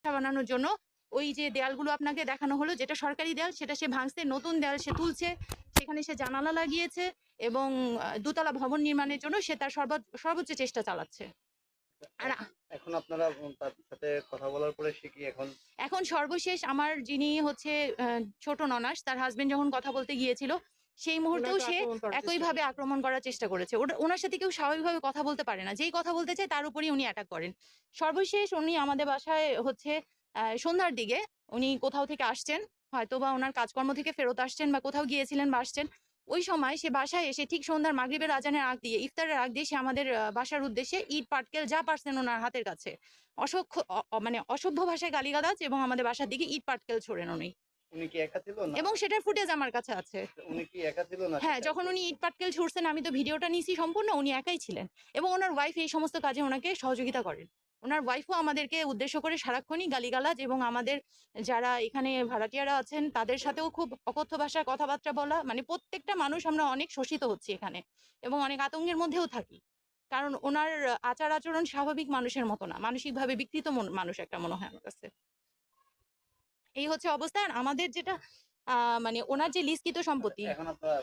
বাসা বানানোর জন্য ওই যে দেয়ালগুলো আপনাকে দেখানো হলো, যেটা সরকারি দেয়াল সেটা সে ভাঙছে, নতুন দেয়াল সে তুলছে, সেখানে সে জানালা লাগিয়েছে এবং দোতলা ভবন নির্মাণের জন্য সে তার সর্বোচ্চ চেষ্টা চালাচ্ছে। আর এখন আপনারা তার সাথে কথা বলার পরে সে কি এখন এখন সর্বশেষ আমার যিনি হচ্ছে ছোট ননাস, তার হাজবেন্ড যখন কথা বলতে গিয়েছিল সেই মুহূর্তেও সে একইভাবে আক্রমণ করার চেষ্টা করেছে। ওনার সাথে কেউ স্বাভাবিকভাবে কথা বলতে পারে না, যেই কথা বলতে চায় তার উপরই উনি অ্যাটাক করেন। সর্বশেষ উনি আমাদের বাসায় হচ্ছে সন্ধ্যার দিকে উনি কোথাও থেকে আসছেন, হয়তো বা ওনার কাজকর্ম থেকে ফেরত আসছেন বা কোথাও গিয়েছিলেন বা আসছেন, ওই সময় সে বাসায় এসে ঠিক সন্ধ্যার মাগরিবের আজানের আগ দিয়ে, ইফতারের আগ দিয়ে সে আমাদের বাসার উদ্দেশ্যে ইট পাটকেল যা পারছেন ওনার হাতের কাছে মানে অসভ্য ভাষায় গালিগালাজ এবং আমাদের বাসার দিকে ইট পাটকেল ছোড়েন উনি। উনি কি একা ছিল না এবং সেটার ফুটেজ আমার কাছে আছে। উনি কি একা ছিল না হ্যাঁ, যখন উনি ইট পাটকেল ছুড়ছেন আমি তো ভিডিওটা নিয়েছি সম্পূর্ণ, উনি একাই ছিলেন এবং ওনার ওয়াইফ এই সমস্ত কাজে ওনাকে সহযোগিতা করেন। ওনার ওয়াইফও আমাদেরকে উদ্দেশ্য করে সারাক্ষণই গালিগালাজ এবং আমাদের যারা এখানে ভাড়াটিয়ারা আছেন তাদের সাথেও খুব অকথ্য ভাষায় কথাবার্তা বলা, মানে প্রত্যেকটা মানুষ আমরা অনেক শোষিত হচ্ছি এখানে এবং অনেক আতঙ্কের মধ্যেও থাকি, কারণ ওনার আচার আচরণ স্বাভাবিক মানুষের মতো না, মানসিকভাবে বিকৃত মানুষ একটা মনে হয় আমার কাছে। এই হচ্ছে অবস্থা। আর আমাদের যেটা মানে ওনার যে লিখিত সম্পত্তি, এখন আপনারা